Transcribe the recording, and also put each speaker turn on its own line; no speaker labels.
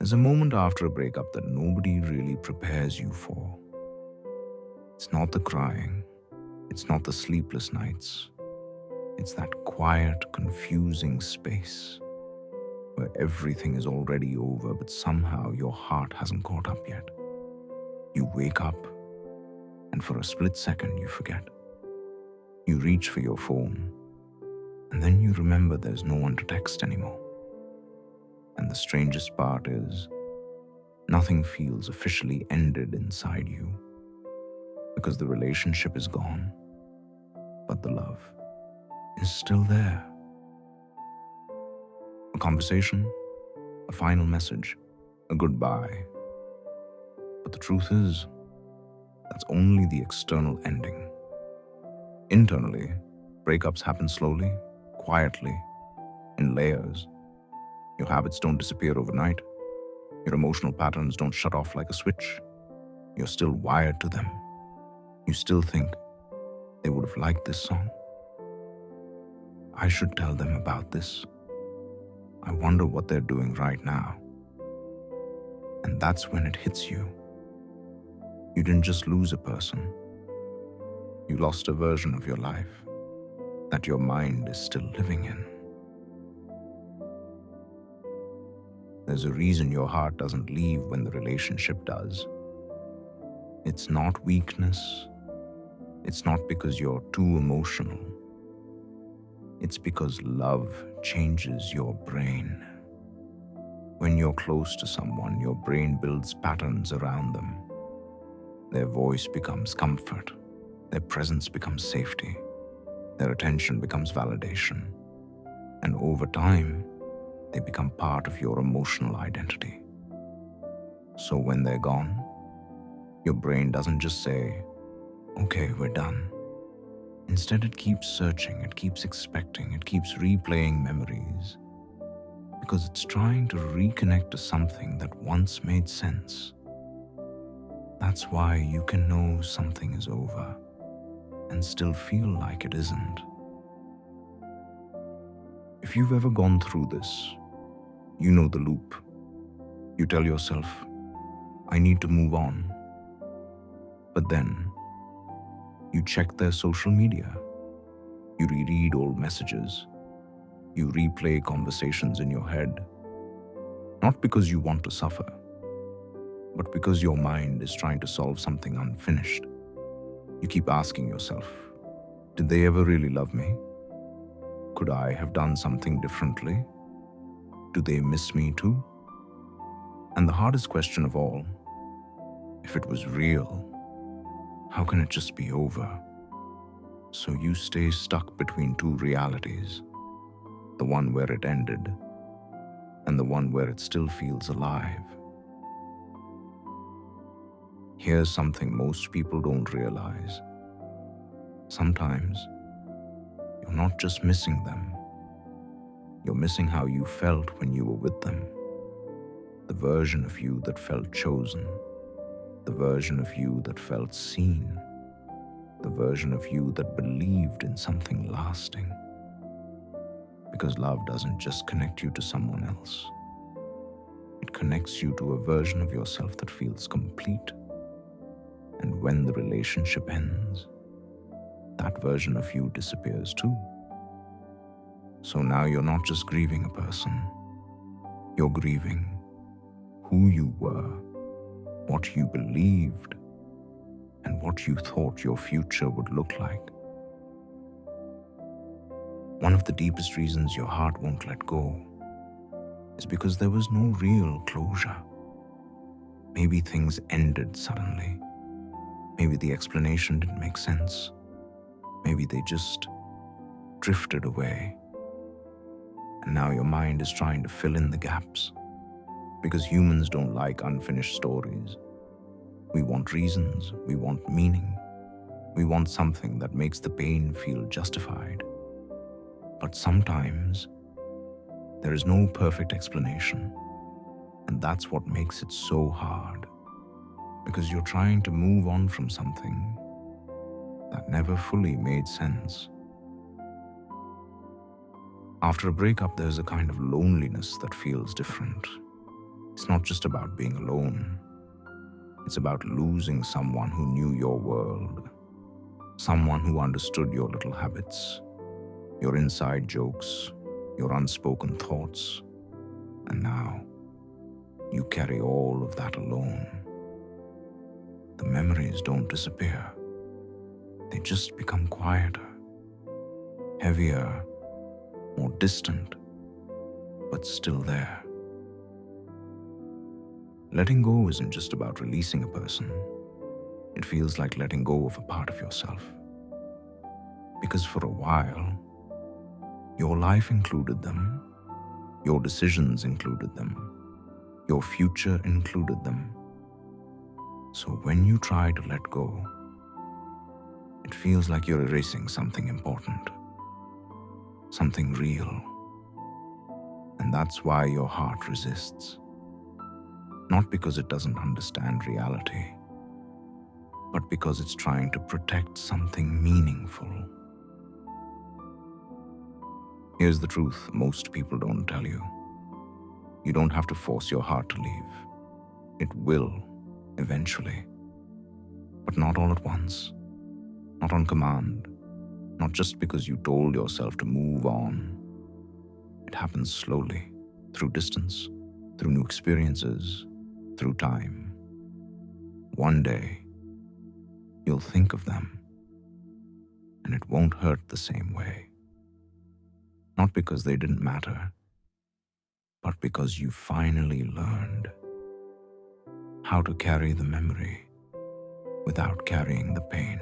There's a moment after a breakup that nobody really prepares you for. It's not the crying, it's not the sleepless nights, it's that quiet, confusing space where everything is already over, but somehow your heart hasn't caught up yet. You wake up, and for a split second, you forget. You reach for your phone, and then you remember there's no one to text anymore. And the strangest part is, nothing feels officially ended inside you because the relationship is gone, but the love is still there. A conversation, a final message, a goodbye. But the truth is, that's only the external ending. Internally, breakups happen slowly, quietly, in layers. Your habits don't disappear overnight. Your emotional patterns don't shut off like a switch. You're still wired to them. You still think they would have liked this song. I should tell them about this. I wonder what they're doing right now. And that's when it hits you. You didn't just lose a person. You lost a version of your life that your mind is still living in. There's a reason your heart doesn't leave when the relationship does. It's not weakness. It's not because you're too emotional. It's because love changes your brain. When you're close to someone, your brain builds patterns around them. Their voice becomes comfort. Their presence becomes safety. Their attention becomes validation. And over time, they become part of your emotional identity. So when they're gone, your brain doesn't just say, okay, we're done. Instead, it keeps searching, it keeps expecting, it keeps replaying memories because it's trying to reconnect to something that once made sense. That's why you can know something is over and still feel like it isn't. If you've ever gone through this, you know the loop. You tell yourself, I need to move on. But then, you check their social media. You reread old messages. You replay conversations in your head. Not because you want to suffer, but because your mind is trying to solve something unfinished. You keep asking yourself, did they ever really love me? Could I have done something differently? Do they miss me too? And the hardest question of all, if it was real, how can it just be over? So you stay stuck between two realities, the one where it ended and the one where it still feels alive. Here's something most people don't realize. Sometimes, you're not just missing them. You're missing how you felt when you were with them. The version of you that felt chosen. The version of you that felt seen. The version of you that believed in something lasting. Because love doesn't just connect you to someone else. It connects you to a version of yourself that feels complete. And when the relationship ends, that version of you disappears too. So now you're not just grieving a person. You're grieving who you were, what you believed, and what you thought your future would look like. One of the deepest reasons your heart won't let go is because there was no real closure. Maybe things ended suddenly. Maybe the explanation didn't make sense. Maybe they just drifted away. And now your mind is trying to fill in the gaps. Because humans don't like unfinished stories. We want reasons, we want meaning. We want something that makes the pain feel justified. But sometimes, there is no perfect explanation. And that's what makes it so hard. Because you're trying to move on from something that never fully made sense. After a breakup, there's a kind of loneliness that feels different. It's not just about being alone. It's about losing someone who knew your world, someone who understood your little habits, your inside jokes, your unspoken thoughts. And now you carry all of that alone. The memories don't disappear. They just become quieter, heavier, more distant, but still there. Letting go isn't just about releasing a person. It feels like letting go of a part of yourself. Because for a while, your life included them, your decisions included them, your future included them. So when you try to let go, it feels like you're erasing something important, something real. And that's why your heart resists. Not because it doesn't understand reality, but because it's trying to protect something meaningful. Here's the truth most people don't tell you. You don't have to force your heart to leave. It will, eventually. But not all at once. Not on command. Not just because you told yourself to move on. It happens slowly, through distance, through new experiences, through time. One day, you'll think of them, and it won't hurt the same way. Not because they didn't matter, but because you finally learned how to carry the memory without carrying the pain.